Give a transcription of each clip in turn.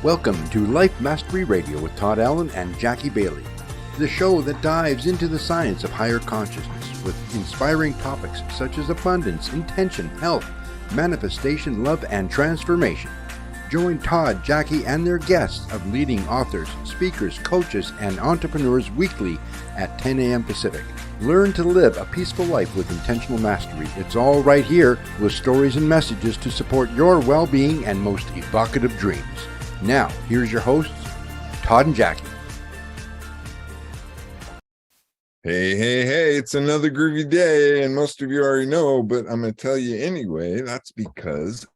Welcome to Life Mastery Radio with Todd Allen and Jackie Bailey, the show that dives into the science of higher consciousness with inspiring topics such as abundance, intention, health, manifestation, love, and transformation. Join Todd, Jackie, and their guests of leading authors, speakers, coaches, and entrepreneurs weekly at 10 a.m. Pacific. Learn to live a peaceful life with intentional mastery. It's all right here with stories and messages to support your well-being and most evocative dreams. Now, here's your hosts, Todd and Jackie. Hey, it's another groovy day, and most of you already know, but I'm going to tell you anyway. That's because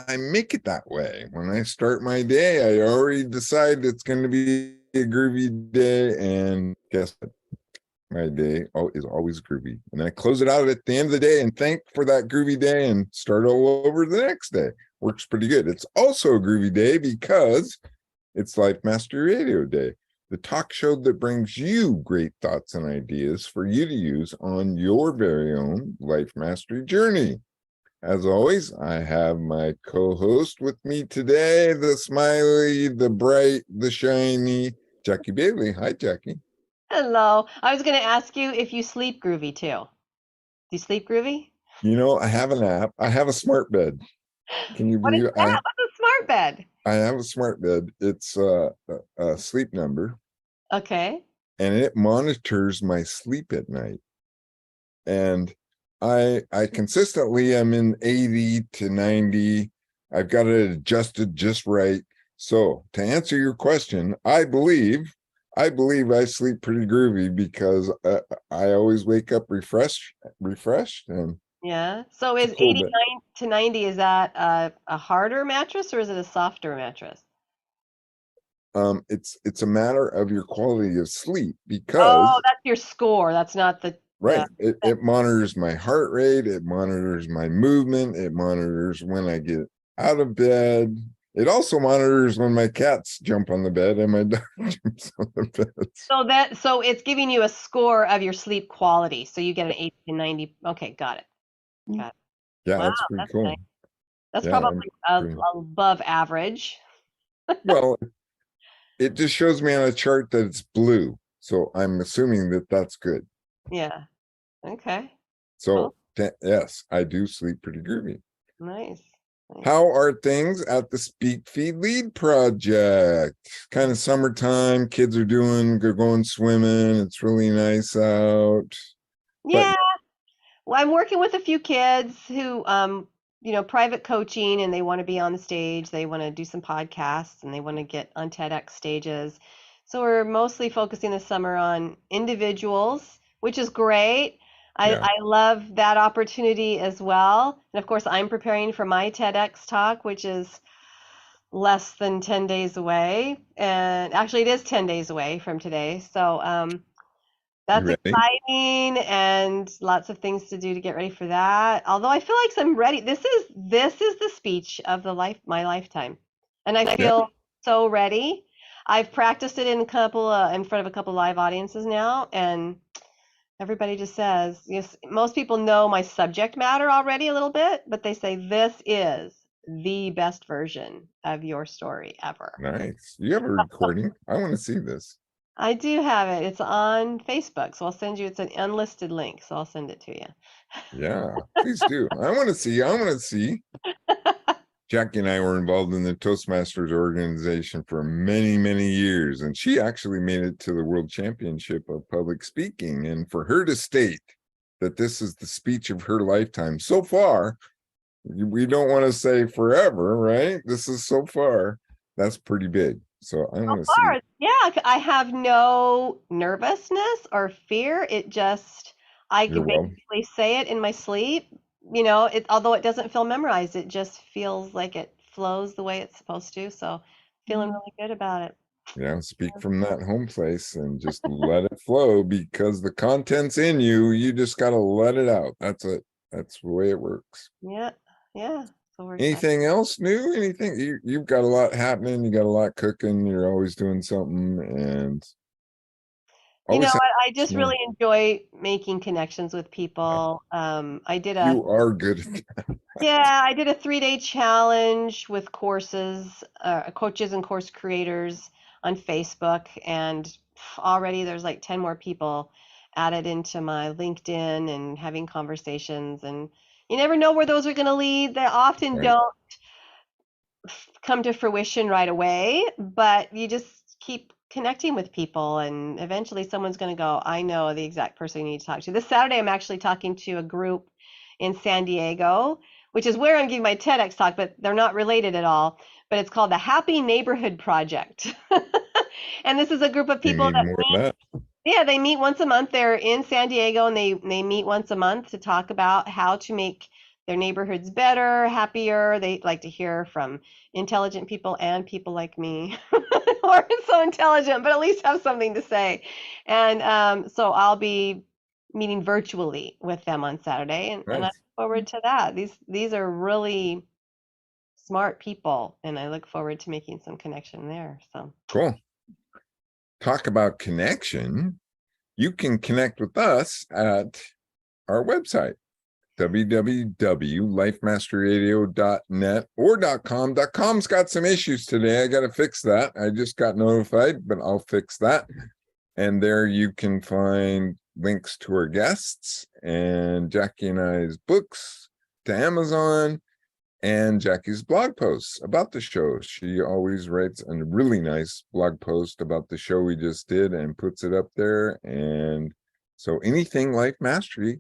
I make it that way. When I start my day, I already decide it's going to be a groovy day, and guess what? My day is always groovy. And I close it out at the end of the day and thank for that groovy day and start all over the next day. Works pretty good. It's also a groovy day because it's Life Mastery Radio Day, the talk show that brings you great thoughts and ideas for you to use on your very own life mastery journey. As always, I have my co-host with me today, the smiley, the bright, the shiny, Jackie Bailey. Hi, Jackie. Hello. I was going to ask you if you sleep groovy too. Do you sleep groovy? You know, I have an app. I have a smart bed. Can you believe it? What's a smart bed? I have a smart bed. It's a Sleep Number. Okay. And it monitors my sleep at night. And I consistently am in 80 to 90. I've got it adjusted just right. So to answer your question, I believe I sleep pretty groovy because I always wake up refreshed. And yeah. So is 89 to 90, is that a harder mattress or is it a softer mattress? It's a matter of your quality of sleep because that's your score. That's not the right. It monitors my heart rate. It monitors my movement. It monitors when I get out of bed. It also monitors when my cats jump on the bed and my dog jumps on the bed. So it's giving you a score of your sleep quality. So you get an 80 to 90. Okay, got it. Yeah, wow, that's pretty cool. Nice. That's probably above average. Well, it just shows me on a chart that it's blue. So I'm assuming that that's good. Yeah. Okay. So yes, I do sleep pretty groovy. Nice. How are things at the Speak Feed Lead project? Kind of summertime, kids are going swimming. It's really nice out. Yeah. Well, I'm working with a few kids who, private coaching, and they want to be on the stage. They want to do some podcasts and they want to get on TEDx stages. So we're mostly focusing this summer on individuals, which is great. I love that opportunity as well. And of course, I'm preparing for my TEDx talk, which is less than 10 days away. And actually, it is 10 days away from today. So that's exciting and lots of things to do to get ready for that. Although I feel like I'm ready. This is the speech of my lifetime. And I feel so ready. I've practiced it in front of a couple live audiences now, and everybody just says, yes, most people know my subject matter already a little bit, but they say this is the best version of your story ever. Nice. You have a recording? I want to see this. I do have it. It's on Facebook, so I'll send you. It's an unlisted link, so I'll send it to you. Yeah, please do. I want to see. Jackie and I were involved in the Toastmasters organization for many, many years, and she actually made it to the World Championship of Public Speaking. And for her to state that this is the speech of her lifetime so far, we don't want to say forever, right? This is so far. That's pretty big. So I want to see. Yeah, I have no nervousness or fear. It just, I can basically say it in my sleep. Although it doesn't feel memorized, it just feels like it flows the way it's supposed to. So feeling really good about it. Yeah, speak from that home place and just let it flow because the content's in you. You just got to let it out. That's it. That's the way it works. Yeah. So anything else new? Anything? You've got a lot happening. You got a lot cooking. You're always doing something. And You know, Always I just small. really enjoy making connections with people. You are good at that. Yeah, I did a 3-day challenge with coaches and course creators on Facebook, and already there's like 10 more people added into my LinkedIn and having conversations. And you never know where those are going to lead. They often Right. don't come to fruition right away, but you just keep connecting with people, and eventually someone's going to go, I know the exact person you need to talk to. This Saturday, I'm actually talking to a group in San Diego, which is where I'm giving my TEDx talk, but they're not related at all. But it's called the Happy Neighborhood Project. And this is a group of You people need that more of that. yeah, they meet once a month. They're in San Diego, and they meet once a month to talk about how to make their neighborhoods better, happier. They like to hear from intelligent people and people like me who aren't so intelligent, but at least have something to say. And so I'll be meeting virtually with them on Saturday, and I look Nice. forward to that. These are really smart people, and I look forward to making some connection there. So Cool. Talk about connection. You can connect with us at our website, www.lifemasteryradio.net or .com. .com's got some issues today. I got to fix that. I just got notified, but I'll fix that. And there you can find links to our guests and Jackie and I's books, to Amazon, and Jackie's blog posts about the show. She always writes a really nice blog post about the show we just did and puts it up there. And so anything Life Mastery,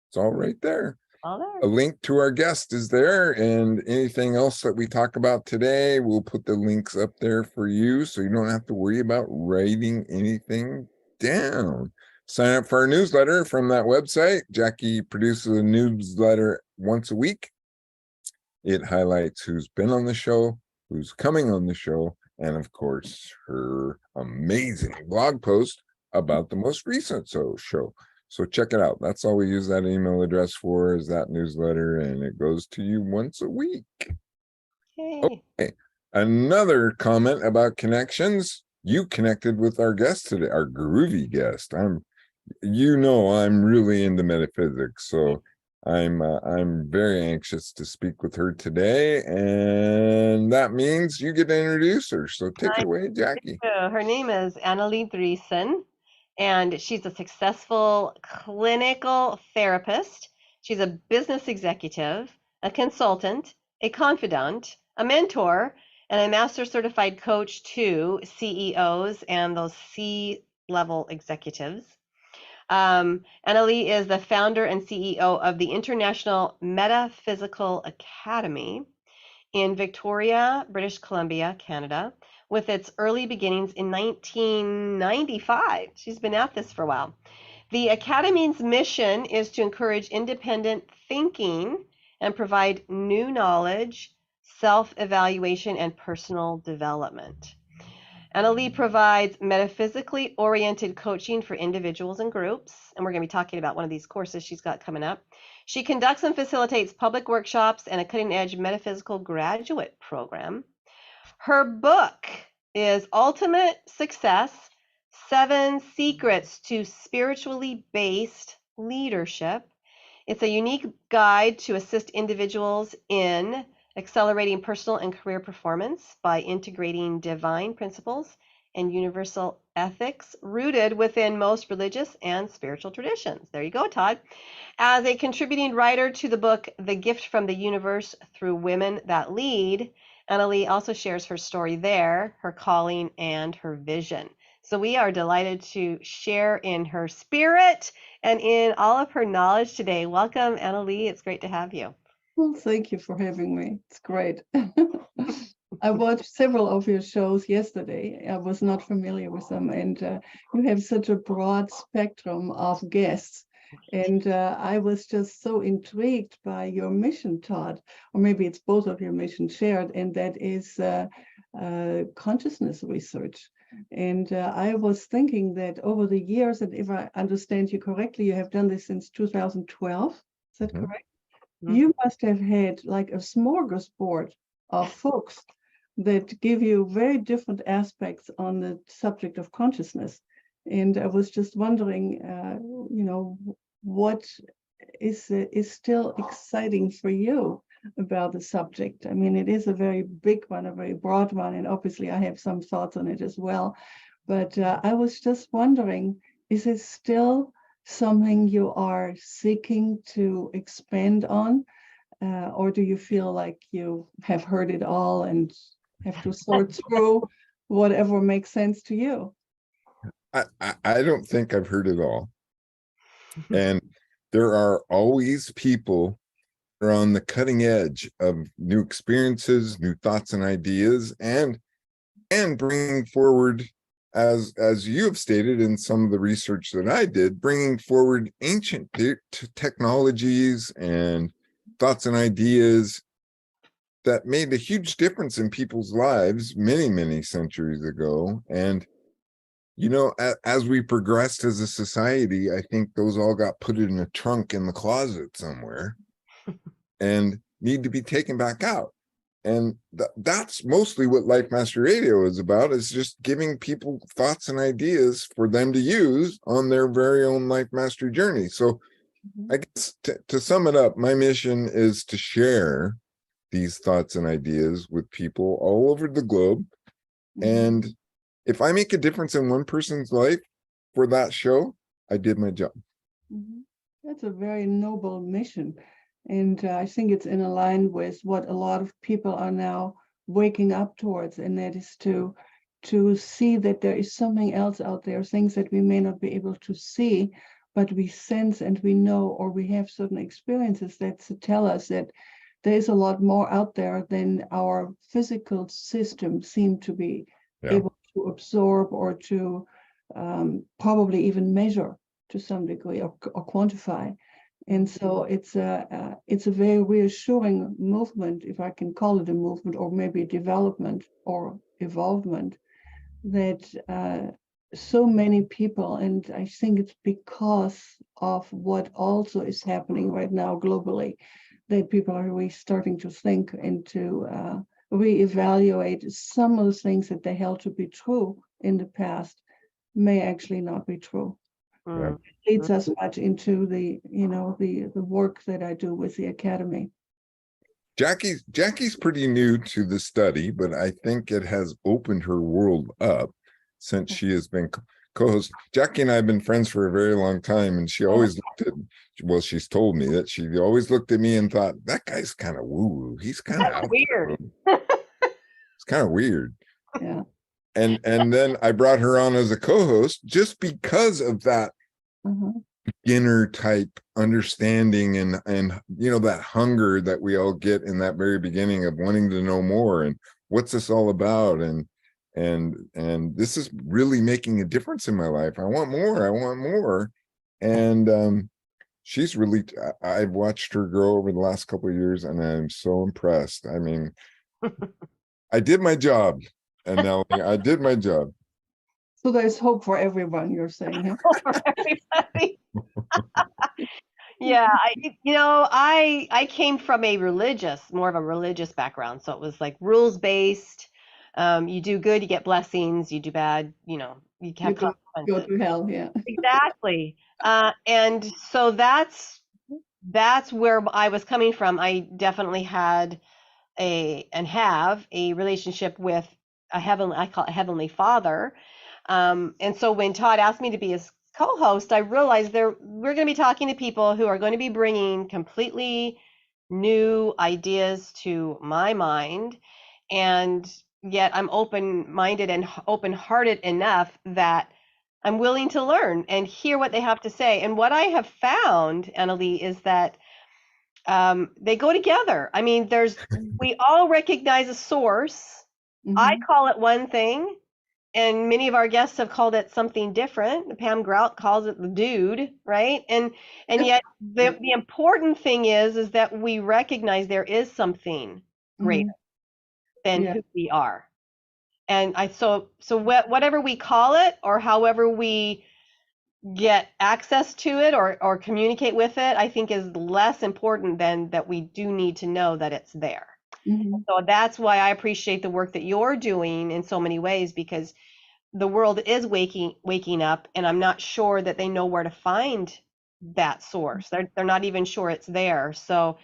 it's all right there. all A there. link to our guest is there, and anything else that we talk about today, we'll put the links up there for you so you don't have to worry about writing anything down. Sign up for our newsletter from that website. Jackie produces a newsletter once a week. It highlights who's been on the show, who's coming on the show, and of course, her amazing blog post about the most recent show. So check it out. That's all we use that email address for, is that newsletter, and it goes to you once a week. Yay. Okay. Another comment about connections. You connected with our guest today, our groovy guest. I'm really into metaphysics, so I'm very anxious to speak with her today, and that means you get to introduce her. So take it away, Jackie. Her name is Anneli Driessen, and she's a successful clinical therapist. She's a business executive, a consultant, a confidant, a mentor, and a master certified coach to CEOs and those C-level executives. Anneli is the founder and CEO of the International Metaphysical Academy in Victoria, British Columbia, Canada, with its early beginnings in 1995. She's been at this for a while. The Academy's mission is to encourage independent thinking and provide new knowledge, self-evaluation, and personal development. Anneli provides metaphysically oriented coaching for individuals and groups, and we're going to be talking about one of these courses she's got coming up. She conducts and facilitates public workshops and a cutting-edge metaphysical graduate program. Her book is Ultimate Success: 7 Secrets to Spiritually Based Leadership. It's a unique guide to assist individuals in accelerating personal and career performance by integrating divine principles and universal ethics rooted within most religious and spiritual traditions. There you go, Todd. As a contributing writer to the book, The Gift from the Universe Through Women That Lead, Anneli also shares her story there, her calling, and her vision. So we are delighted to share in her spirit and in all of her knowledge today. Welcome, Anneli. It's great to have you. Well, thank you for having me. It's great. I watched several of your shows yesterday. I was not familiar with them, and you have such a broad spectrum of guests. And I was just so intrigued by your mission, Todd, or maybe it's both of your missions shared, and that is consciousness research. And I was thinking that over the years, and if I understand you correctly, you have done this since 2012. Is that correct? You must have had like a smorgasbord of folks that give you very different aspects on the subject of consciousness. And I was just wondering, what is still exciting for you about the subject? I mean, it is a very big one, a very broad one, and obviously I have some thoughts on it as well. But I was just wondering, is it still something you are seeking to expand on? Or do you feel like you have heard it all and have to sort through whatever makes sense to you? I don't think I've heard it all. And there are always people who are on the cutting edge of new experiences, new thoughts and ideas, and bringing forward, as you have stated in some of the research that I did, bringing forward ancient technologies and thoughts and ideas that made a huge difference in people's lives many, many centuries ago. And as we progressed as a society, I think those all got put in a trunk in the closet somewhere and need to be taken back out. And that's mostly what Life Mastery Radio is about, is just giving people thoughts and ideas for them to use on their very own life mastery journey. So I guess to sum it up, my mission is to share these thoughts and ideas with people all over the globe. And if I make a difference in one person's life for that show, I did my job. That's a very noble mission. And I think it's in line with what a lot of people are now waking up towards, and that is to see that there is something else out there, things that we may not be able to see, but we sense and we know, or we have certain experiences that tell us that there is a lot more out there than our physical system seem to be able to absorb or to probably even measure to some degree or quantify. And so it's a very reassuring movement, if I can call it a movement, or maybe development or evolvement, that so many people, and I think it's because of what also is happening right now globally, that people are really starting to think and to reevaluate some of the things that they held to be true in the past may actually not be true. Yeah. It leads us much into the work that I do with the Academy. Jackie's pretty new to the study, but I think it has opened her world up since she has been co-host. Jackie and I have been friends for a very long time, and she always she's told me that she always looked at me and thought, that guy's kind of woo-woo. He's kind of weird. It's kind of weird. Yeah. And then I brought her on as a co-host just because of that beginner type understanding and that hunger that we all get in that very beginning of wanting to know more and what's this all about, and this is really making a difference in my life. I want more. And she's really, I've watched her grow over the last couple of years, and I'm so impressed. I mean, I did my job. And now I did my job. So there's hope for everyone, you're saying, huh? Hope for everybody. Yeah, I came from more of a religious background. So it was like rules based. You do good, you get blessings. You do bad, you have consequences. Go to hell, yeah. Exactly. And so that's where I was coming from. I definitely had and have a relationship with I call it Heavenly Father. And so when Todd asked me to be his co-host, I realized we're going to be talking to people who are going to be bringing completely new ideas to my mind. And yet I'm open-minded and open-hearted enough that I'm willing to learn and hear what they have to say. And what I have found, Anneli, is that they go together. I mean, we all recognize a source. I call it one thing, and many of our guests have called it something different. Pam Grout calls it the dude, right? And yet the important thing is that we recognize there is something greater than who we are. And so whatever we call it, or however we get access to it or communicate with it, I think is less important than that we do need to know that it's there. So that's why I appreciate the work that you're doing in so many ways, because the world is waking up, and I'm not sure that they know where to find that source. They're not even sure it's there. So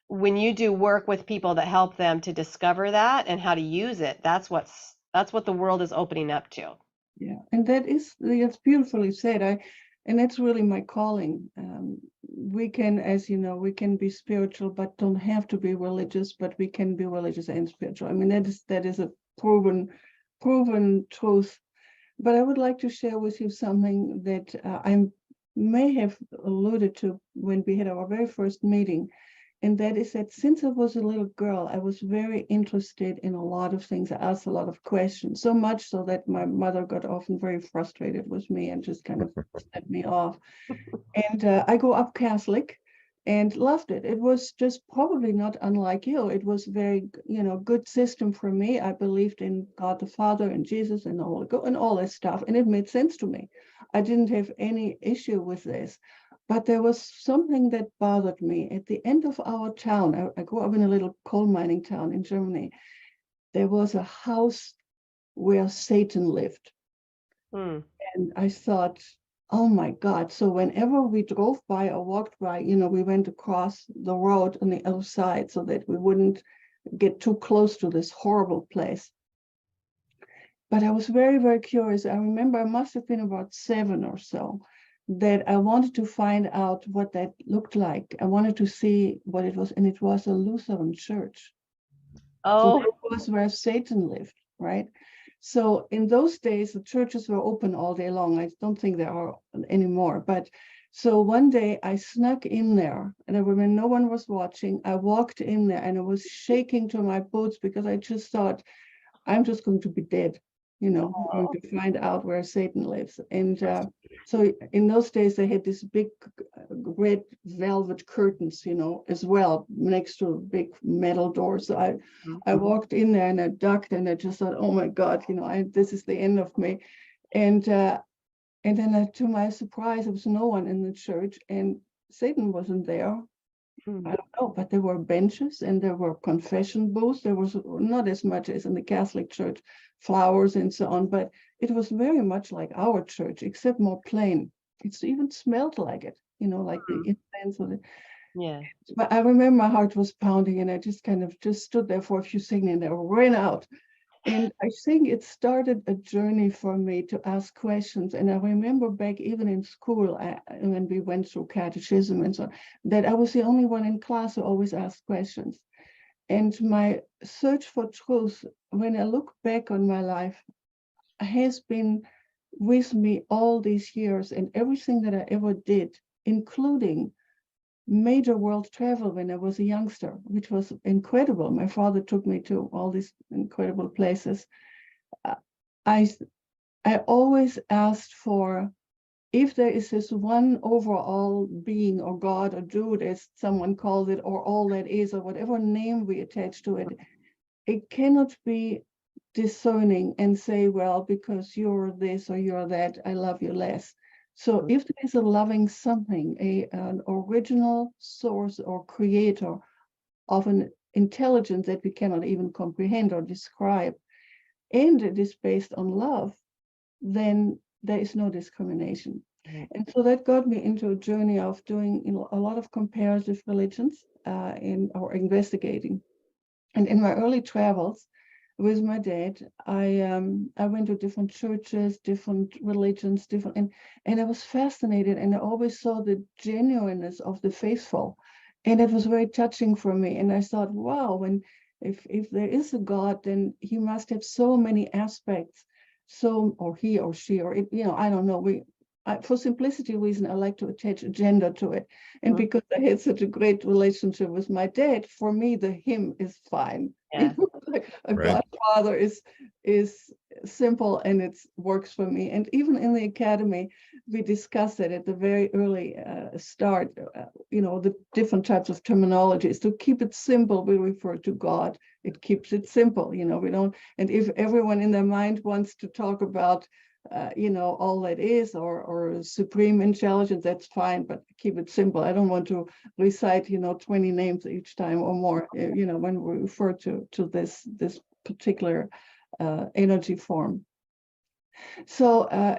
when you do work with people that help them to discover that and how to use it, that's what the world is opening up to. Yeah, and that's beautifully said. And that's really my calling. We can, as you know, we can be spiritual, but don't have to be religious. But we can be religious and spiritual. I mean, that is a proven truth. But I would like to share with you something that I may have alluded to when we had our very first meeting. And that is that since I was a little girl, I was very interested in a lot of things. I asked a lot of questions, so much so that my mother got often very frustrated with me and just kind of set me off. And I grew up Catholic and loved it. It was just probably not unlike you. It was very, good system for me. I believed in God the Father and Jesus and the Holy Ghost and all that stuff. And it made sense to me. I didn't have any issue with this. But there was something that bothered me. At the end of our town, I grew up in a little coal mining town in Germany. There was a house where Satan lived. Hmm. And I thought, oh my God. So whenever we drove by or walked by, we went across the road on the other side so that we wouldn't get too close to this horrible place. But I was very, very curious. I remember I must have been about 7 or so, that I wanted to find out what that looked like. I wanted to see what it was, and it was a Lutheran church. So Oh, that was where Satan lived, right? So in those days, the churches were open all day long. I don't think there are anymore. But so one day I snuck in there, and when no one was watching, I walked in there and I was shaking to my boots because I just thought, I'm just going to be dead. I'm going to find out where Satan lives. And so in those days, they had this big red velvet curtains, as well, next to a big metal door. So I walked in there and I ducked and I just thought, oh my God, this is the end of me. And then to my surprise, there was no one in the church and Satan wasn't there. Hmm. I don't know, but there were benches and there were confession booths. There was not as much as in the Catholic Church, flowers and so on, but it was very much like our church, except more plain. It even smelled like it, like the incense of it. Yeah. But I remember my heart was pounding and I just kind of just stood there for a few seconds and I ran out. And I think it started a journey for me to ask questions. And I remember back even in school, when we went through catechism and so on, that I was the only one in class who always asked questions. And my search for truth, when I look back on my life, has been with me all these years, and everything that I ever did, including major world travel when I was a youngster, which was incredible. My father took me to all these incredible places. I always asked for, if there is this one overall being or God or Jude, as someone calls it, or all that is, or whatever name we attach to it, it cannot be discerning and say, well, because you're this or you're that, I love you less. So if there is a loving something, an original source or creator of an intelligence that we cannot even comprehend or describe, and it is based on love, then there is no discrimination. And so that got me into a journey of doing a lot of comparative religions or investigating. And in my early travels with my dad, I went to different churches, different religions, and I was fascinated, and I always saw the genuineness of the faithful, and it was very touching for me. And I thought, wow, if there is a God, then he must have so many aspects, or he or she, or it, I don't know. For simplicity reason, I like to attach a gender to it. And because I had such a great relationship with my dad, for me, the him is fine. Yeah. Like a Right. godfather is simple and it works for me. And even in the academy, we discussed it at the very early start, the different types of terminologies. To keep it simple, we refer to God. It keeps it simple, we don't, and if everyone in their mind wants to talk about all that is or supreme intelligence, that's fine, but keep it simple. I don't want to recite 20 names each time or more when we refer to this particular energy form. So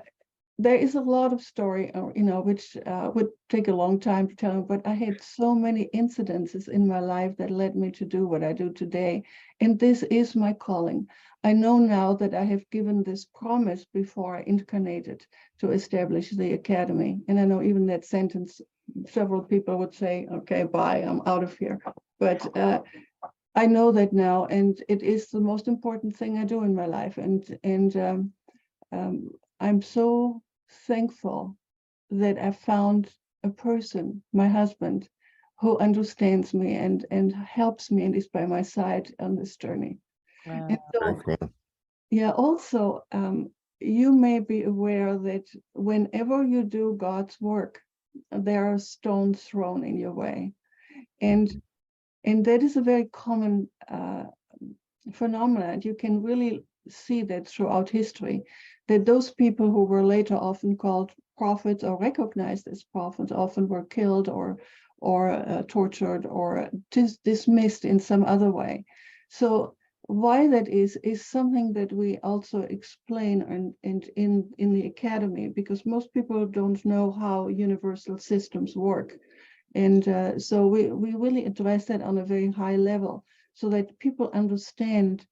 there is a lot of story, which would take a long time to tell, but I had so many incidences in my life that led me to do what I do today. And this is my calling. I know now that I have given this promise before I incarnated to establish the academy. And I know even that sentence, several people would say, okay, bye, I'm out of here. But I know that now, and it is the most important thing I do in my life. And I'm so thankful that I found a person, my husband, who understands me and helps me and is by my side on this journey. Wow. And Very so, cool. yeah, also, you may be aware that whenever you do God's work, there are stones thrown in your way. And that is a very common phenomenon. You can really see that throughout history, that those people who were later often called prophets or recognized as prophets often were killed or tortured or dismissed in some other way. So why that is something that we also explain and in the academy, because most people don't know how universal systems work. And so we really address that on a very high level so that people understand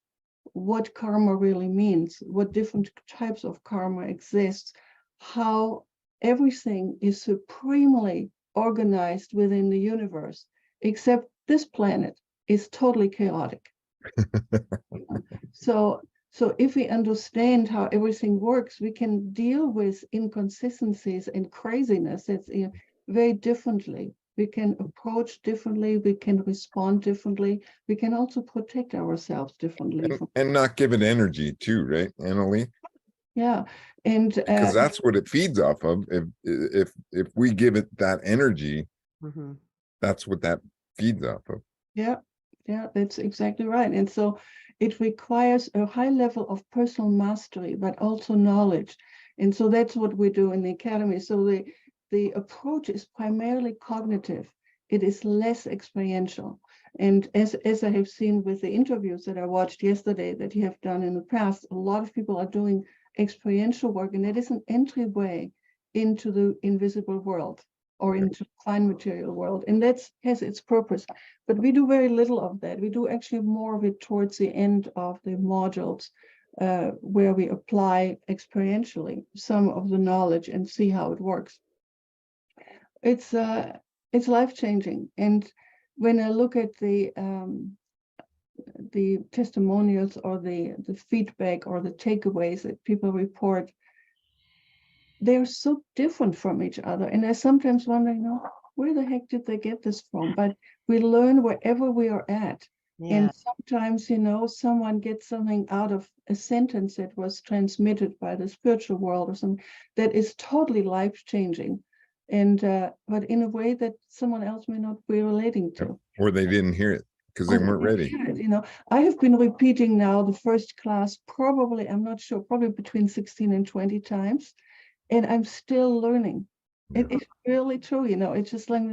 what karma really means, what different types of karma exist, how everything is supremely organized within the universe, except this planet is totally chaotic. So if we understand how everything works, we can deal with inconsistencies and craziness that's very differently. We can approach differently, we can respond differently, we can also protect ourselves differently. And not give it energy too, right, Anneli? Yeah, and Because that's what it feeds off of. If we give it that energy, Mm-hmm. that's what that feeds off of. yeah, that's exactly right. And so it requires a high level of personal mastery, but also knowledge. And so that's what we do in the academy. So the approach is primarily cognitive. It is less experiential. And as I have seen with the interviews that I watched yesterday that you have done in the past, a lot of people are doing experiential work, and that is an entryway into the invisible world or into fine material world. And that has its purpose. But we do very little of that. We do actually more of it towards the end of the modules, where we apply experientially some of the knowledge and see how it works. It's life-changing. And when I look at the testimonials or the feedback or the takeaways that people report, they're so different from each other. And I sometimes wonder, where the heck did they get this from? But we learn wherever we are at. Yeah. And sometimes, someone gets something out of a sentence that was transmitted by the spiritual world or something that is totally life-changing. And but in a way that someone else may not be relating to. Or they didn't hear it because they weren't ready. I have been repeating now the first class, probably, I'm not sure, probably between 16 and 20 times. And I'm still learning. It is really true, it's just like,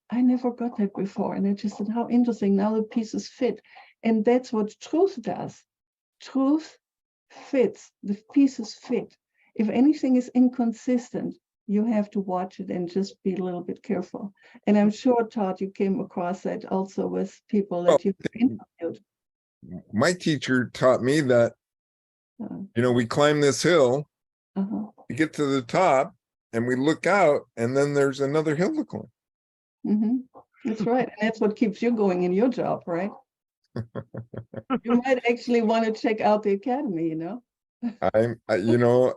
I never got that before. And I just said, how interesting, now the pieces fit. And that's what truth does. Truth fits, the pieces fit. If anything is inconsistent, you have to watch it and just be a little bit careful. And I'm sure, Todd, you came across that also with people that you've interviewed. My teacher taught me that, we climb this hill, we get to the top, and we look out, and then there's another hill to climb. Mm-hmm. That's right. And that's what keeps you going in your job, right? You might actually want to check out the academy, I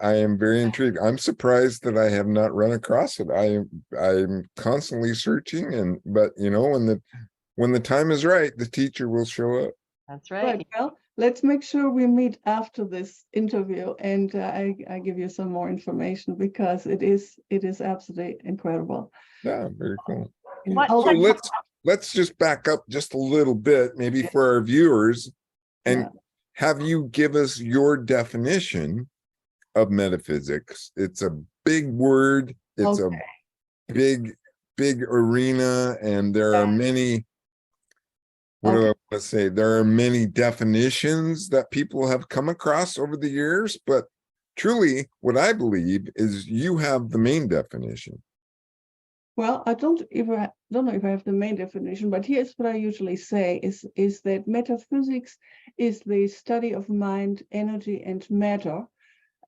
am very intrigued. I'm surprised that I have not run across it. I'm constantly searching, but when the time is right, the teacher will show up. That's right. Right. Well, let's make sure we meet after this interview, and I give you some more information because it is absolutely incredible. Yeah, very cool. What- So let's just back up just a little bit, maybe for our viewers, and have you give us your definition of metaphysics. It's a big word. It's a big arena, and there are many. What do I want to say? There are many definitions that people have come across over the years, but truly, what I believe is you have the main definition. Well, I don't know if I have the main definition, but here's what I usually say is that metaphysics is the study of mind, energy, and matter,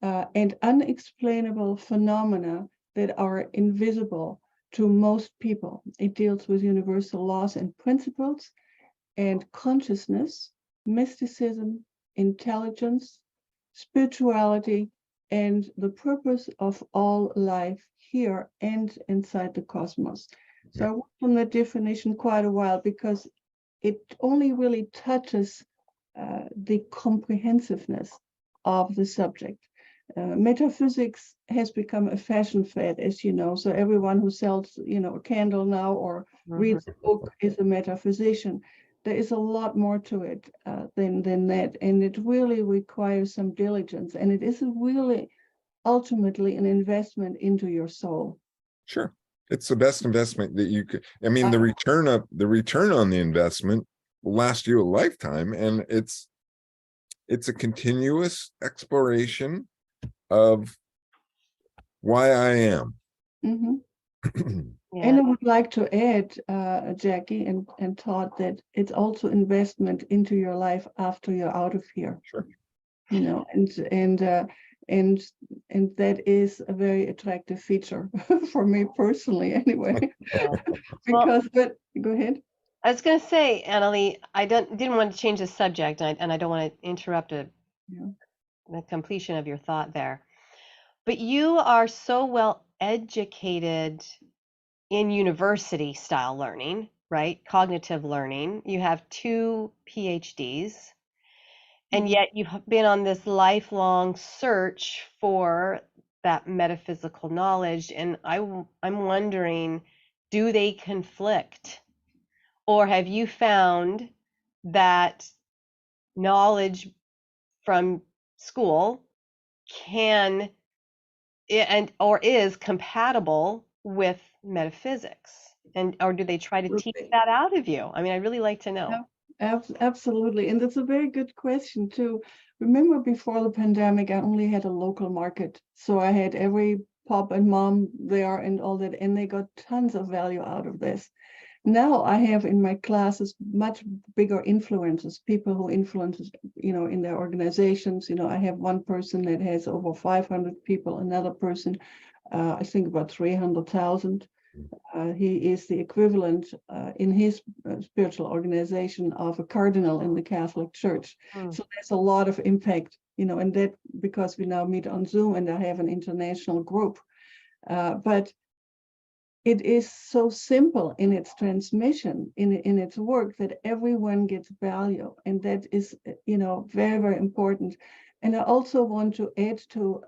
and unexplainable phenomena that are invisible to most people. It deals with universal laws and principles, and consciousness, mysticism, intelligence, spirituality, and the purpose of all life here and inside the cosmos. So I worked on that definition quite a while because it only really touches the comprehensiveness of the subject. Metaphysics has become a fashion fad, as you know. So everyone who sells, a candle now or reads a book is a metaphysician. There is a lot more to it than that, and it really requires some diligence, and it is really ultimately an investment into your soul. Sure. It's the best investment that you could. I mean, the return on the investment will last you a lifetime, and it's a continuous exploration of why I am. And I would like to add, Jackie and Todd, that it's also investment into your life after you're out of here. Sure. And that is a very attractive feature for me personally, anyway. Because, but go ahead. I was going to say, Anneli, I didn't want to change the subject, and I don't want to interrupt the completion of your thought there. But you are so well educated in university style learning, right? Cognitive learning. You have 2 PhDs, and yet you've been on this lifelong search for that metaphysical knowledge. And I'm wondering, do they conflict? Or have you found that knowledge from school can or is compatible with metaphysics? And or do they try to teach that out of you? I mean, I'd really like to know. Absolutely. And that's a very good question too. Remember, before the pandemic, I only had a local market. So I had every pop and mom there and all that, and they got tons of value out of this. Now I have in my classes much bigger influencers, people who influence, in their organizations. I have one person that has over 500 people, another person, I think about 300,000. He is the equivalent in his spiritual organization of a cardinal in the Catholic Church. So there's a lot of impact, and that because we now meet on Zoom and I have an international group. But it is so simple in its transmission, in its work, that everyone gets value. And that is, very, very important. And I also want to add to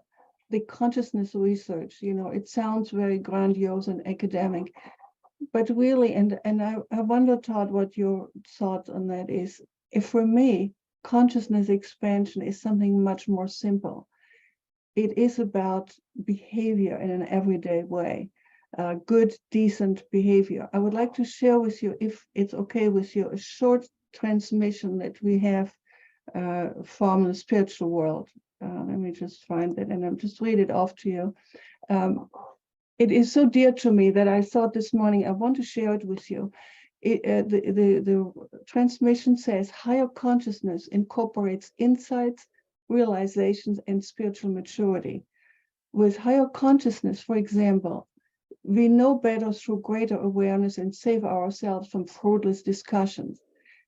the consciousness research. It sounds very grandiose and academic, but really, and I wonder, Todd, what your thoughts on that is. If for me, consciousness expansion is something much more simple. It is about behavior in an everyday way. Good, decent behavior. I would like to share with you, if it's okay with you, a short transmission that we have from the spiritual world. Let me just find it, and I'll just read it off to you. It is so dear to me that I thought this morning I want to share it with you. The transmission says, higher consciousness incorporates insights, realizations, and spiritual maturity. With higher consciousness, for example, we know better through greater awareness and save ourselves from fruitless discussions.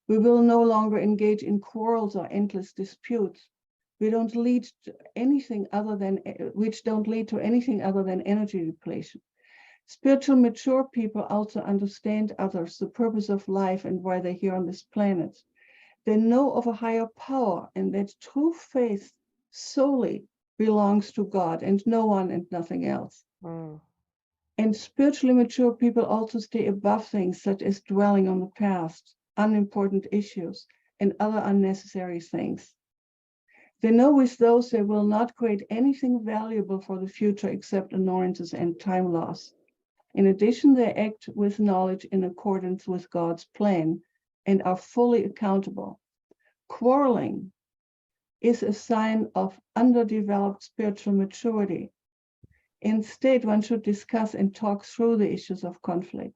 We will no longer engage in quarrels or endless disputes. Which don't lead to anything other than energy depletion. Spiritual mature people also understand others, the purpose of life, and why they're here on this planet. They know of a higher power, and that true faith solely belongs to God and no one and nothing else. And spiritually mature people also stay above things such as dwelling on the past, unimportant issues, and other unnecessary things. They know with those they will not create anything valuable for the future except annoyances and time loss. In addition, they act with knowledge in accordance with God's plan and are fully accountable. Quarreling is a sign of underdeveloped spiritual maturity. Instead, one should discuss and talk through the issues of conflict.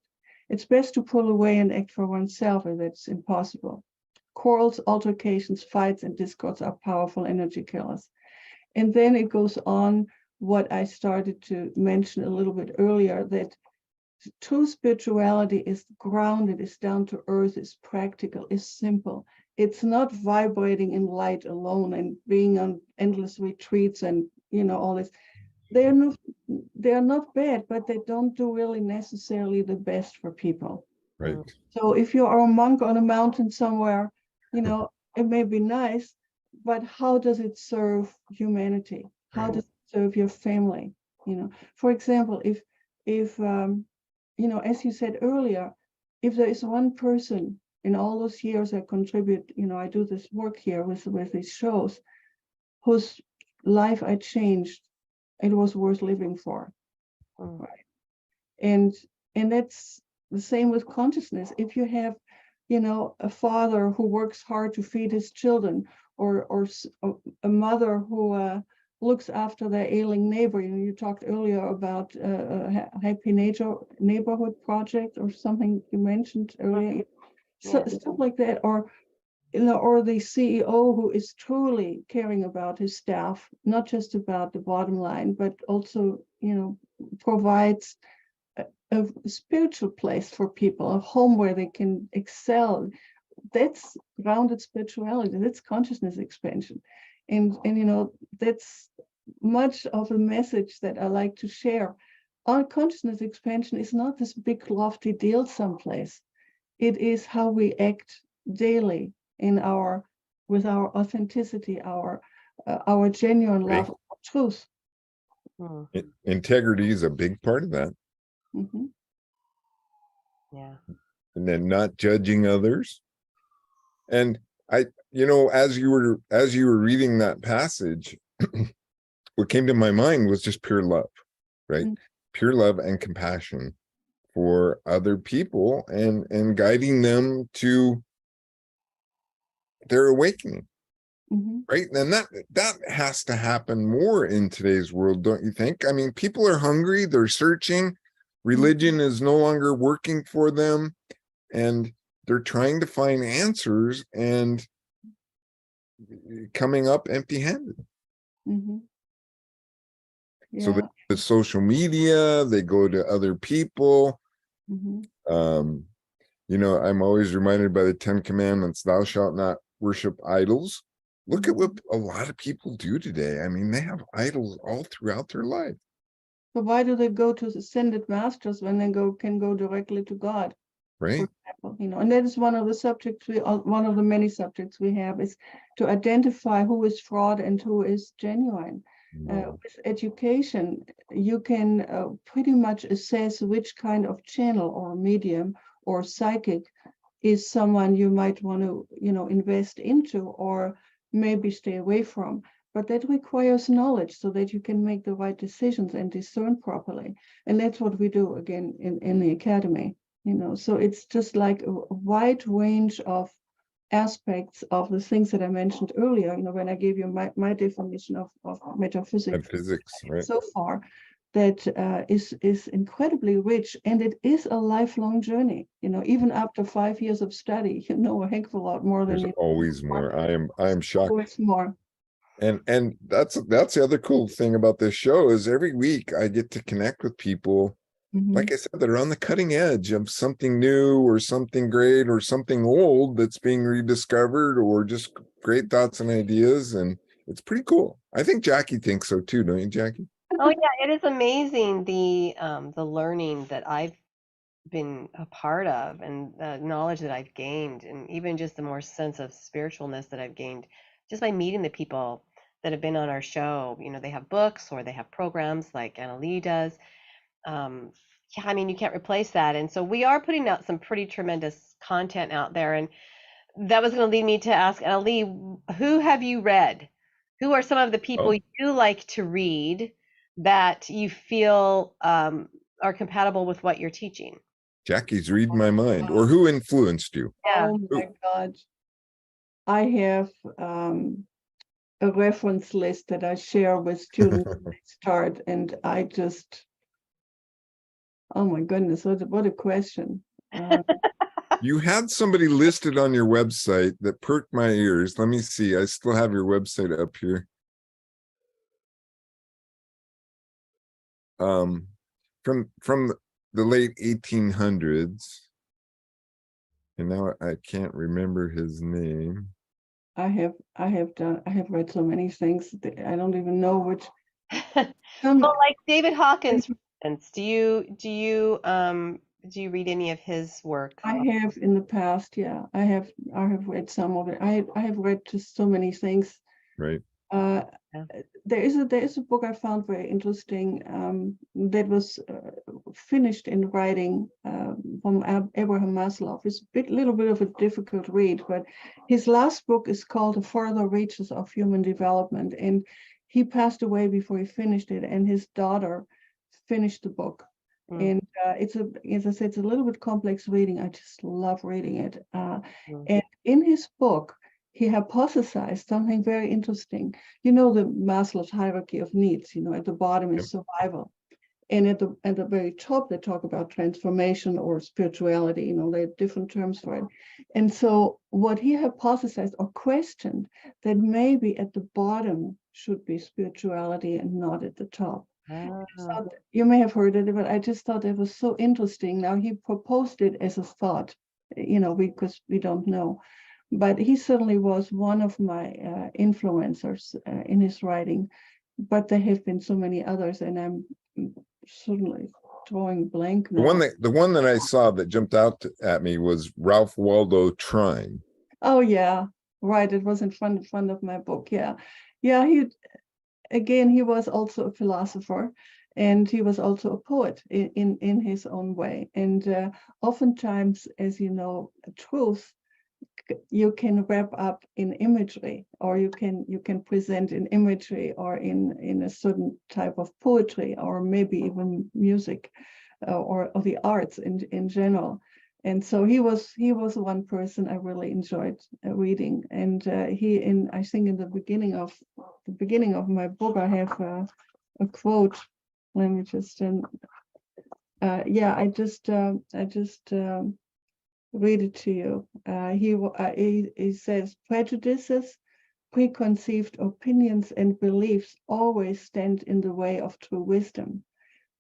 It's best to pull away and act for oneself if that's impossible. Quarrels, altercations, fights, and discords are powerful energy killers. And then it goes on what I started to mention a little bit earlier, that true spirituality is grounded, is down to earth, is practical, is simple. It's not vibrating in light alone and being on endless retreats and, all this. They are not bad, but they don't do really necessarily the best for people. Right. So if you are a monk on a mountain somewhere, it may be nice, but how does it serve humanity? How does it serve your family? For example, if as you said earlier, if there is one person in all those years I contribute, I do this work here with these shows, whose life I changed, it was worth living for. Right. And that's the same with consciousness. If you have, a father who works hard to feed his children, or a mother who looks after their ailing neighbor. You talked earlier about a Happy Neighborhood project or something you mentioned earlier. So stuff like that, or the CEO who is truly caring about his staff, not just about the bottom line, but also, provides a spiritual place for people, a home where they can excel. That's grounded spirituality. That's consciousness expansion. And that's much of a message that I like to share. Our consciousness expansion is not this big lofty deal someplace. It is how we act daily with our authenticity, our genuine love, our truth. Integrity is a big part of that. Mm-hmm. Yeah. And then not judging others. And as you were reading that passage, what came to my mind was just pure love, right? Mm-hmm. Pure love and compassion for other people and guiding them to their awakening. Mm-hmm. Right. And that has to happen more in today's world, don't you think? I mean, people are hungry, they're searching, religion is no longer working for them, and they're trying to find answers and coming up empty-handed. Mm-hmm. Yeah. So the social media, they go to other people. Mm-hmm. I'm always reminded by the 10 Commandments, thou shalt not worship idols. Look at what a lot of people do today. I mean, they have idols all throughout their life. But why do they go to ascended masters when they can go directly to God? Right. For example, and that is one of the subjects one of the many subjects we have, is to identify who is fraud and who is genuine. With education, you can pretty much assess which kind of channel or medium or psychic is someone you might want to, invest into or maybe stay away from. But that requires knowledge so that you can make the right decisions and discern properly. And that's what we do again in the academy. So it's just like a wide range of aspects of the things that I mentioned earlier, when I gave you my definition of metaphysics. Physics, right. So far, that is incredibly rich, and it is a lifelong journey. Even after 5 years of study, a heck of a lot more than There's always more. I am shocked. Always more. And that's the other cool thing about this show is every week I get to connect with people, like I said, that are on the cutting edge of something new or something great or something old that's being rediscovered, or just great thoughts and ideas. And it's pretty cool. I think Jackie thinks so too, don't you, Jackie? Oh yeah, it is amazing the learning that I've been a part of, and the knowledge that I've gained, and even just the more sense of spiritualness that I've gained just by meeting the people that have been on our show. They have books or they have programs like Anneli does. Yeah, I mean, you can't replace that. And so we are putting out some pretty tremendous content out there. And that was going to lead me to ask Anneli, who have you read? Who are some of the people you like to read that you feel are compatible with what you're teaching? Jackie's reading my mind. Or who influenced you? Yeah. Oh my God. I have a reference list that I share with students when they start, and I just, oh my goodness, what a question. You had somebody listed on your website that perked my ears. Let me see. I still have your website up here. From the late 1800s, and now I can't remember his name. I have read so many things that I don't even know which. Well, like David Hawkins, for instance, do you read any of his work? I have in the past, yeah. I have read some of it. I have read just so many things. Right. Uh, Yeah. there is a book I found very interesting that was finished in writing from Abraham Maslow. It's a little bit of a difficult read, but his last book is called The Further Reaches of Human Development, and he passed away before he finished it, and his daughter finished the book. And it's as I said, it's a little bit complex reading. I just love reading it. And in his book, he hypothesized something very interesting. You know, the Maslow's hierarchy of needs, at the bottom is survival. And at the very top, they talk about transformation or spirituality, they have different terms for it. And so what he hypothesized or questioned, that maybe at the bottom should be spirituality and not at the top. So you may have heard it, but I just thought it was so interesting. Now he proposed it as a thought, because we don't know. But he certainly was one of my influencers in his writing. But there have been so many others, and I'm certainly drawing blank now. The one that I saw that jumped out at me was Ralph Waldo Trine. Oh yeah, right. It was in front of my book. Yeah. He was also a philosopher, and he was also a poet in his own way. And oftentimes, as you know, truth you can wrap up in imagery, or you can present in imagery, or in a certain type of poetry, or maybe even music, or the arts in general. And so he was one person I really enjoyed reading. And I think in the beginning of my book, I have a quote. Let me just I just read it to you. He says, prejudices, preconceived opinions, and beliefs always stand in the way of true wisdom.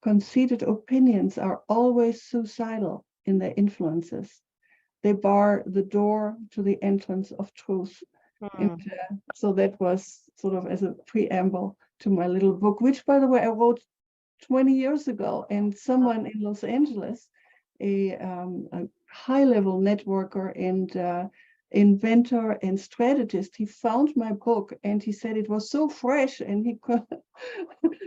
Conceited opinions are always suicidal in their influences. They bar the door to the entrance of truth. And so that was sort of as a preamble to my little book, which, by the way, I wrote 20 years ago. And someone in Los Angeles, a high-level networker and inventor and strategist, he found my book and he said it was so fresh, and he could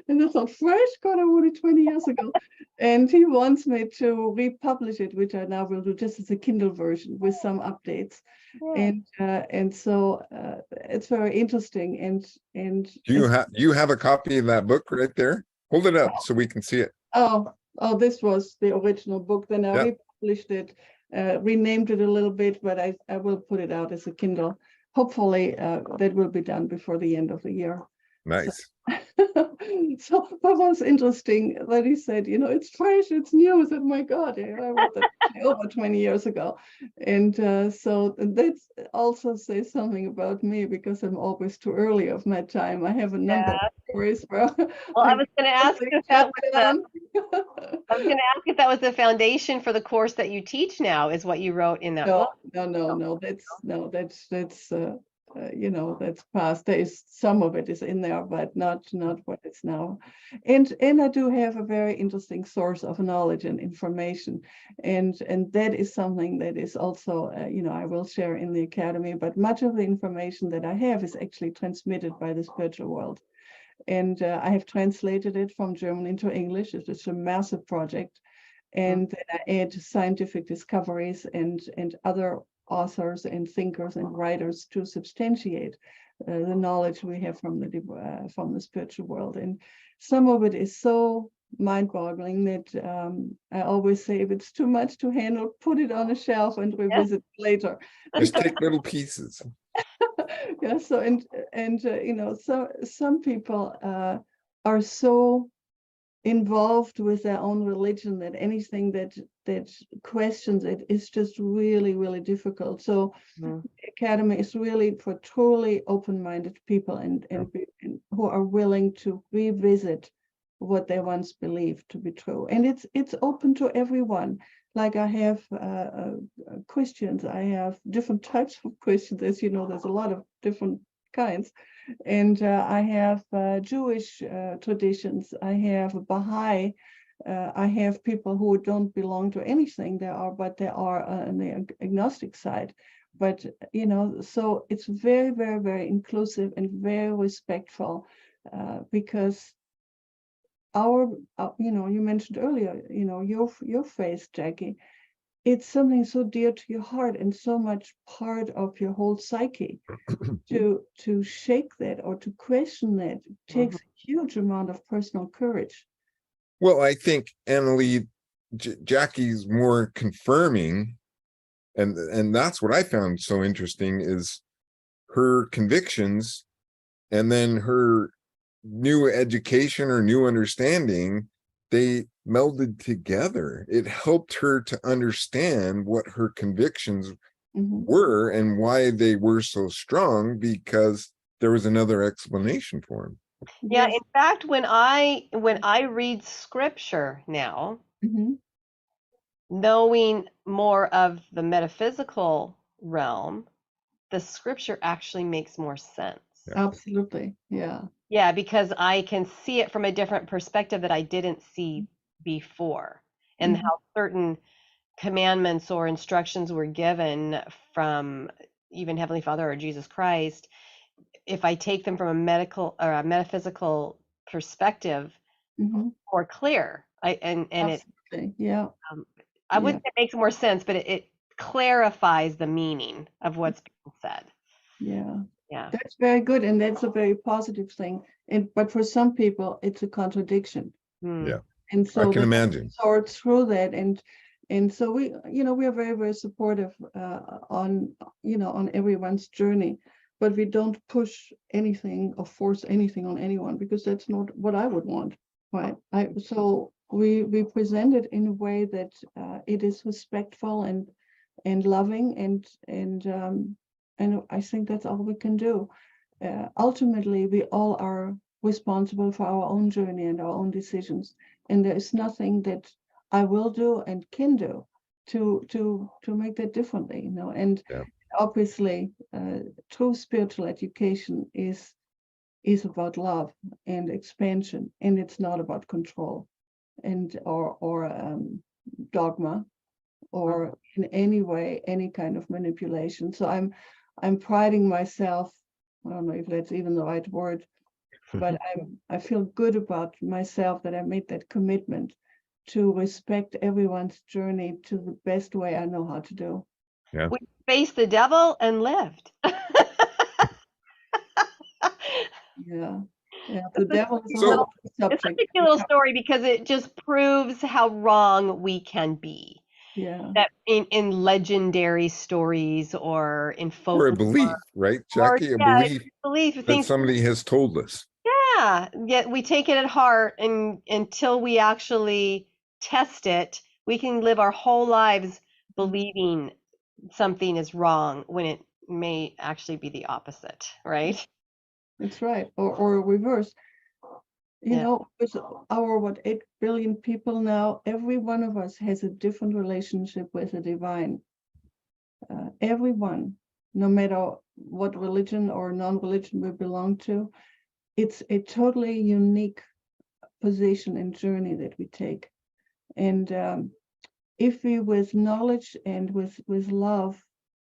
and I thought, fresh? God, I wrote it 20 years ago. And he wants me to republish it, which I now will do just as a Kindle version with some updates. And so it's very interesting. And You have a copy of that book right there? Hold it up so we can see it. Oh, this was the original book. Then I republished it, renamed it a little bit, but I will put it out as a Kindle. Hopefully that will be done before the end of the year. Nice. So that was interesting that he said, it's fresh, it's new. I said, my God, I wrote that over 20 years ago. And so that also says something about me, because I'm always too early of my time. I have a number of stories where I was going to ask if that was the foundation for the course that you teach now, is what you wrote in that book. No, that's past. There is some of it is in there, but not what it's now. And I do have a very interesting source of knowledge and information, and that is something that is also I will share in the academy. But much of the information that I have is actually transmitted by the spiritual world, and I have translated it from German into English. It's a massive project, and then I add scientific discoveries and other authors and thinkers and writers to substantiate the knowledge we have from the spiritual world. And some of it is so mind-boggling that I always say, if it's too much to handle, put it on a shelf and revisit later. Just take little pieces. Yeah. So so some people are so involved with their own religion that anything that questions it is just really difficult. So Mhm. the academy is really for truly open-minded people and who are willing to revisit what they once believed to be true. And it's open to everyone. Like I have Christians, I have different types of Christians. As you know, there's a lot of different kinds. And I have Jewish traditions. I have Baha'i. I have people who don't belong to anything. But they are on the agnostic side. But so it's very inclusive and very respectful, because you mentioned earlier, your faith, Jackie. It's something so dear to your heart and so much part of your whole psyche. To shake that or to question that takes a huge amount of personal courage. Well, I think Anneli, Jackie's more confirming, and that's what I found so interesting is her convictions and then her new education or new understanding, they melded together. It helped her to understand what her convictions were and why they were so strong, because there was another explanation for them. Yeah, Yes. in fact, when I read scripture now, knowing more of the metaphysical realm, the scripture actually makes more sense. Absolutely. Yeah. Yeah, because I can see it from a different perspective that I didn't see before, and how certain commandments or instructions were given from even Heavenly Father or Jesus Christ. If I take them from a medical or a metaphysical perspective, more clear. Absolutely. Yeah. I wouldn't say it makes more sense, but it clarifies the meaning of what's being said. Yeah. Yeah. That's very good, and that's a very positive thing. But for some people, it's a contradiction. Yeah. And so I can imagine. Sort through that, and so we are very supportive on everyone's journey, but we don't push anything or force anything on anyone, because that's not what I would want. Right. So we present it in a way that it is respectful and loving, and I think that's all we can do. Ultimately, we all are responsible for our own journey and our own decisions, and there is nothing that I will do and can do to make that differently. And obviously, true spiritual education is about love and expansion, and it's not about control and or dogma or in any way any kind of manipulation. So I'm priding myself, I don't know if that's even the right word, but I feel good about myself that I made that commitment to respect everyone's journey to the best way I know how to do. Yeah. We faced the devil and lived. Yeah. The devil is So- a whole It's subject. such a cute little story because it just proves how wrong we can be. Yeah. That in legendary stories or in folk, Or a belief, right, Jackie? A belief that things. somebody has told us. Yeah, yet we take it at heart, and until we actually test it, we can live our whole lives believing something is wrong when it may actually be the opposite, right? That's right. Or reverse. Yeah. With our 8 billion people now, every one of us has a different relationship with the divine. Everyone, no matter what religion or non-religion we belong to, it's a totally unique position and journey that we take. And if we, with knowledge and with love,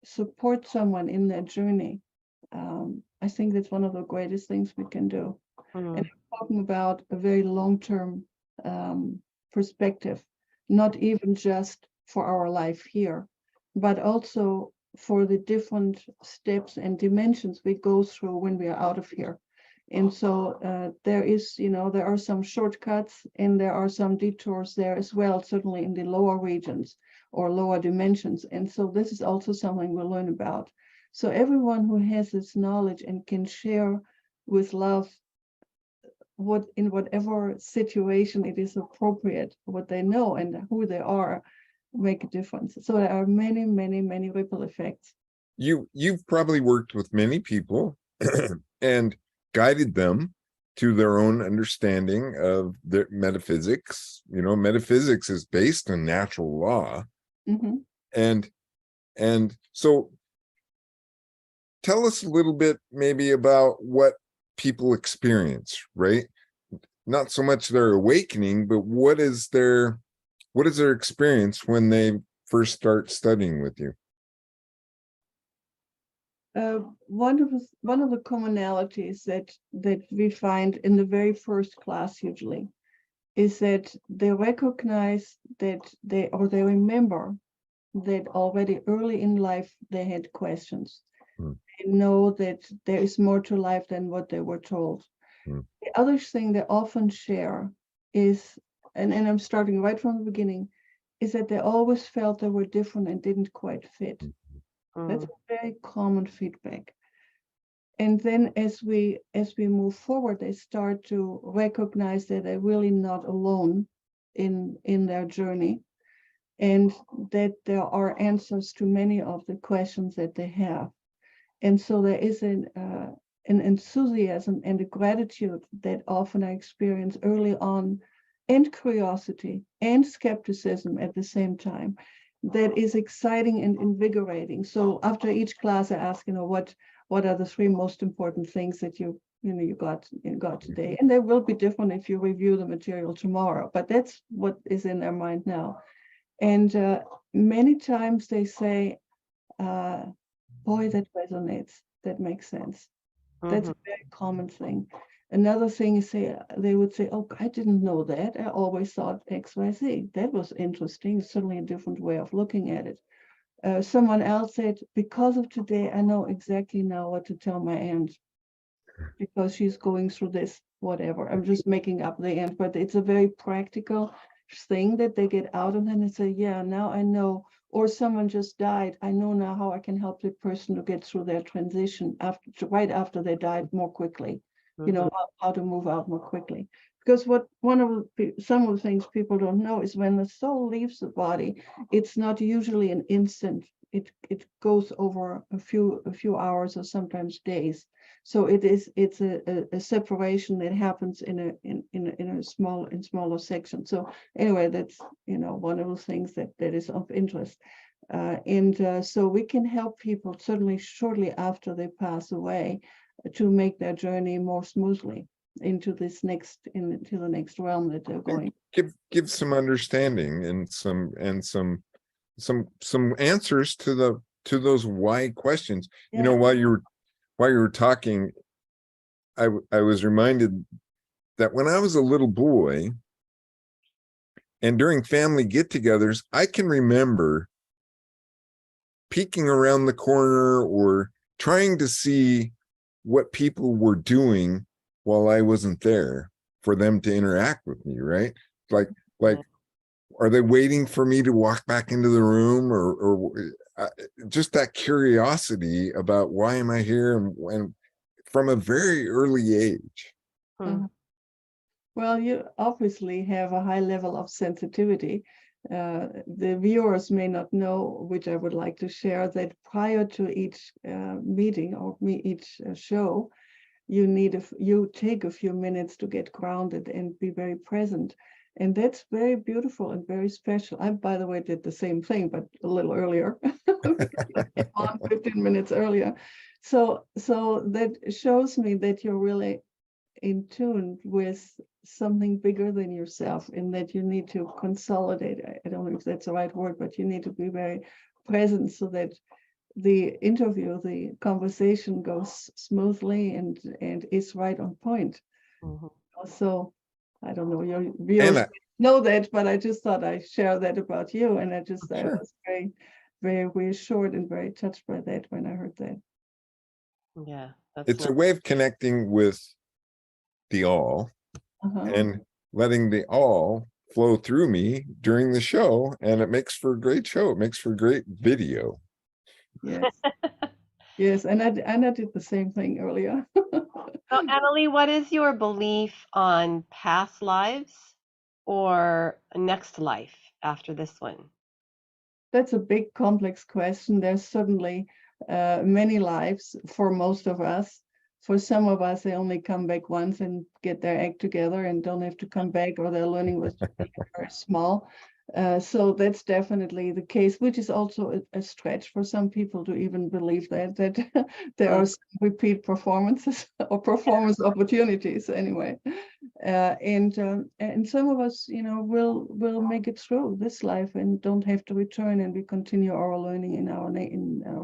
support someone in their journey, I think that's one of the greatest things we can do. And I'm talking about a very long-term perspective, not even just for our life here, but also for the different steps and dimensions we go through when we are out of here. And so there are some shortcuts and there are some detours there as well, certainly in the lower regions or lower dimensions. And so this is also something we'll learn about. So everyone who has this knowledge and can share with love what in whatever situation it is appropriate, what they know and who they are, make a difference. So there are many, many, many ripple effects. You've probably worked with many people and guided them to their own understanding of their metaphysics. You know, metaphysics is based on natural law. Mhm. And so tell us a little bit maybe about what people experience, right? Not so much their awakening, but what is their experience when they first start studying with you? One of the commonalities that we find in the very first class usually is that they recognize that they remember that already early in life they had questions. They know that there is more to life than what they were told. The other thing they often share is, and I'm starting right from the beginning, is that they always felt they were different and didn't quite fit. That's a very common feedback. And then as we move forward, they start to recognize that they're really not alone in their journey, and that there are answers to many of the questions that they have. And so there is an enthusiasm and a gratitude that often I experience early on, and curiosity and skepticism at the same time, that is exciting and invigorating. So after each class, I ask, what are the 3 most important things that you got today? And they will be different if you review the material tomorrow, but that's what is in their mind now. And many times they say, boy, that resonates, that makes sense. That's a very common thing. Another thing is they would say, oh, I didn't know that. I always thought X, Y, Z. That was interesting. Certainly a different way of looking at it. Someone else said, because of today, I know exactly now what to tell my aunt, because she's going through this, whatever. I'm just making up the aunt, but it's a very practical thing that they get out, and then they say, yeah, now I know. Or someone just died. I know now how I can help the person to get through their transition right after they died more quickly. How to move out more quickly. Because some of the things people don't know is when the soul leaves the body, it's not usually an instant. It goes over a few hours or sometimes days. So it's a separation that happens in smaller sections. So anyway, that's one of the things that is of interest. So we can help people certainly shortly after they pass away to make their journey more smoothly into the next realm that they're going. Give some understanding and some answers to those why questions. Yeah. While you were talking, I was reminded that when I was a little boy and during family get-togethers, I can remember peeking around the corner or trying to see what people were doing while I wasn't there for them to interact with me, right? Like, are they waiting for me to walk back into the room, or just that curiosity about why am I here, and from a very early age. Well, you obviously have a high level of sensitivity. The viewers may not know, which I would like to share, that prior to each meeting or each show, you take a few minutes to get grounded and be very present. And that's very beautiful and very special. I, by the way, did the same thing, but a little earlier, 15 minutes earlier. So that shows me that you're really in tune with something bigger than yourself, and that you need to consolidate. I don't know if that's the right word, but you need to be very present so that the conversation goes smoothly and is right on point. So I don't know, your viewers know that, but I just thought I'd share that about you, and I was very, very reassured and very touched by that when I heard that. Yeah, it's a way of connecting with the all and letting the all flow through me during the show, and it makes for a great show. It makes for great video. Yes. Yes, and I did the same thing earlier. So, Anneli, what is your belief on past lives or next life after this one? That's a big, complex question. There's certainly many lives for most of us. For some of us, they only come back once and get their act together and don't have to come back, or their learning was very small. So that's definitely the case, which is also a stretch for some people to even believe that there are some repeat performances or performance opportunities anyway. And some of us, will make it through this life and don't have to return, and we continue our learning in our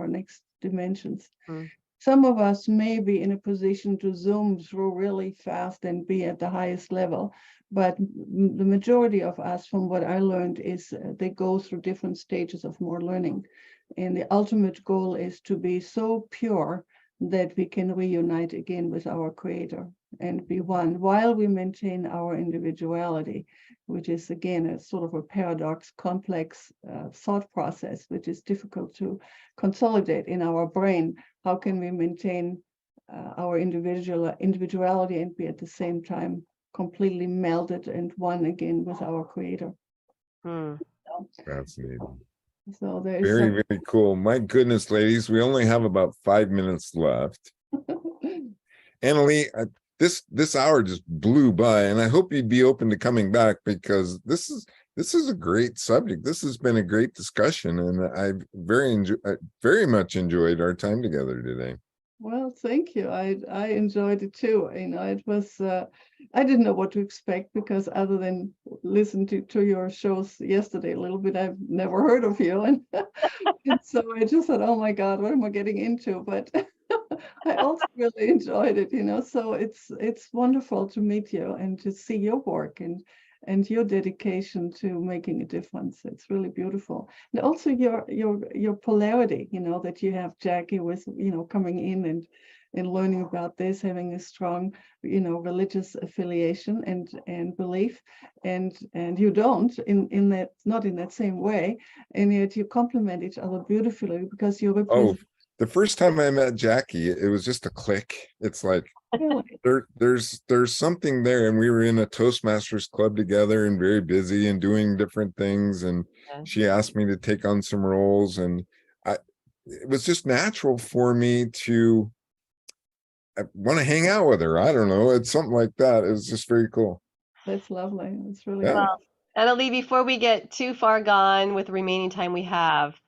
next dimensions. Mm. Some of us may be in a position to zoom through really fast and be at the highest level, but the majority of us, from what I learned, is they go through different stages of more learning, and the ultimate goal is to be so pure that we can reunite again with our Creator and be one, while we maintain our individuality, which is again a sort of a paradox, complex thought process, which is difficult to consolidate in our brain. How can we maintain our individuality and be at the same time completely melded and one again with our Creator? Hmm. Fascinating. So there is Very, very cool. My goodness, ladies, we only have about 5 minutes left. Anneli, this hour just blew by, and I hope you'd be open to coming back, because this is a great subject. This has been a great discussion, and I very much enjoyed our time together today. Well, thank you. I enjoyed it too. It was I didn't know what to expect, because other than listen to your shows yesterday a little bit, I've never heard of you, and, and so I just thought, oh my God, what am I getting into? But I also really enjoyed it. So it's wonderful to meet you and to see your work and your dedication to making a difference. It's really beautiful. And also your polarity, that you have, Jackie, with, coming in and learning about this, having a strong, religious affiliation and belief, and you don't in that, not in that same way, and yet you complement each other beautifully, because you represent. The first time I met Jackie, it was just a click. It's like, Really? there's something there, and we were in a Toastmasters club together and very busy and doing different things, and she asked me to take on some roles, and it was just natural for me to want to hang out with her. I don't know, it's something like that. It was just very cool. That's lovely. It's really Yeah. great. Well, Anneli, before we get too far gone with the remaining time we have,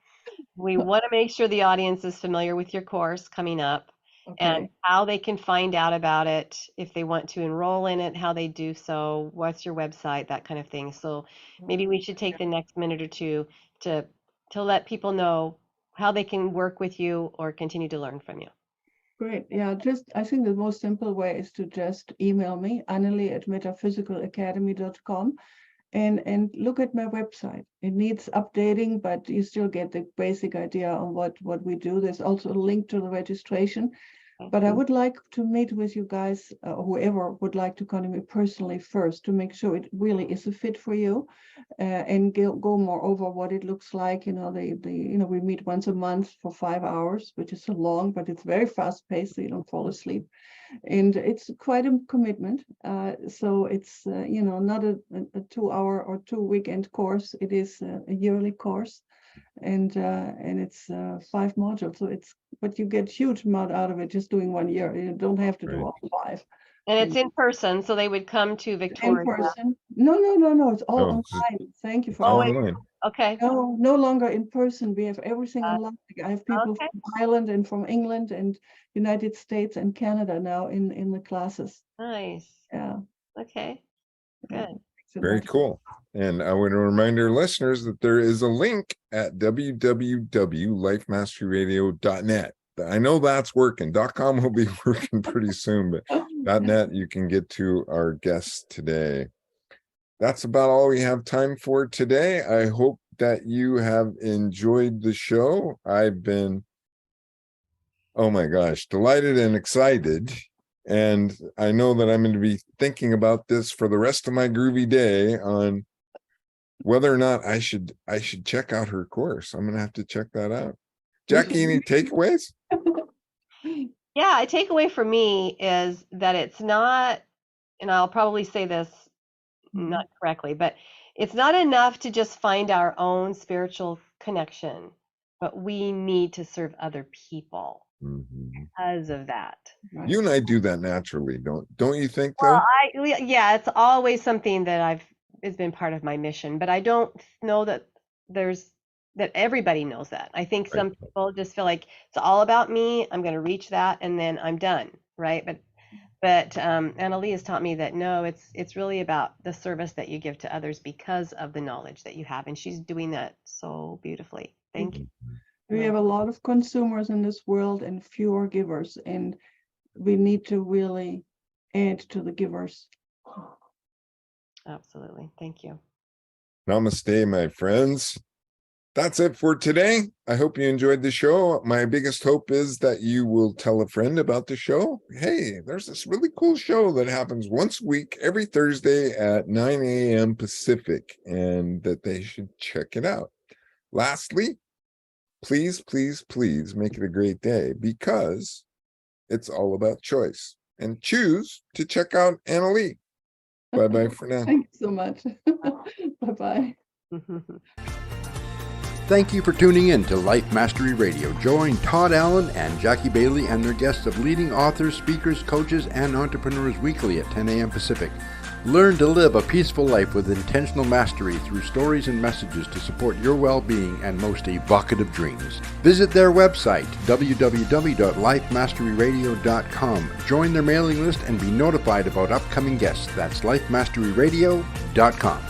we want to make sure the audience is familiar with your course coming up and Okay. how they can find out about it, if they want to enroll in it, how they do so, what's your website, that kind of thing. So maybe we should take the next minute or two to let people know how they can work with you or continue to learn from you. Great. Yeah, I think the most simple way is to just email me, Anneli@metaphysicalacademy.com, and look at my website. It needs updating, but you still get the basic idea on what we do. There's also a link to the registration. But I would like to meet with you guys, whoever would like to come to me personally first, to make sure it really is a fit for you, and go more over what it looks like. We meet once a month for 5 hours, which is so long, but it's very fast paced, so you don't fall asleep. And it's quite a commitment. So it's not a 2-hour or 2 weekend course. It is a yearly course, and it's 5 modules. But you get huge amount out of it just doing 1 year. You don't have to do all 5. And it's in person, so they would come to In Victoria. person? No. It's all online. Thank you for online. Okay. No longer in person. We have everything online. I have people from Ireland and from England and United States and Canada now in the classes. Nice. Yeah. Okay. Good. Very cool. And I would remind our listeners that there is a link at www.lifemasteryradio.net. I know that's working. .com will be working pretty soon, but .net you can get to our guests today. That's about all we have time for today. I hope that you have enjoyed the show. I've been, oh my gosh, delighted and excited. And I know that I'm going to be thinking about this for the rest of my groovy day on whether or not I should check out her course. I'm going to have to check that out. Jackie, any takeaways? Yeah, a takeaway for me is that it's not, and I'll probably say this not correctly, but it's not enough to just find our own spiritual connection, but we need to serve other people Mhm. because of that. Right. You and I do that naturally, don't you think, Well, though? yeah, it's always something that has been part of my mission, but I don't know that there's that everybody knows that. I think Right. some people just feel like it's all about me. I'm going to reach that and then I'm done, right? But Anneli has taught me that no, it's really about the service that you give to others because of the knowledge that you have, and she's doing that so beautifully. Thank you. We have a lot of consumers in this world and fewer givers, and we need to really add to the givers. Absolutely. Thank you. Namaste, my friends. That's it for today. I hope you enjoyed the show. My biggest hope is that you will tell a friend about the show. Hey, there's this really cool show that happens once a week, every Thursday at 9 a.m. Pacific, and that they should check it out. Lastly, please, please, please make it a great day, because it's all about choice. And choose to check out Anneli. Bye-bye for now. Thank you so much. Bye-bye. Thank you for tuning in to Life Mastery Radio. Join Todd Allen and Jackie Bailey and their guests of leading authors, speakers, coaches, and entrepreneurs weekly at 10 a.m. Pacific. Learn to live a peaceful life with intentional mastery through stories and messages to support your well-being and most evocative dreams. Visit their website, www.lifemasteryradio.com. Join their mailing list and be notified about upcoming guests. That's lifemasteryradio.com.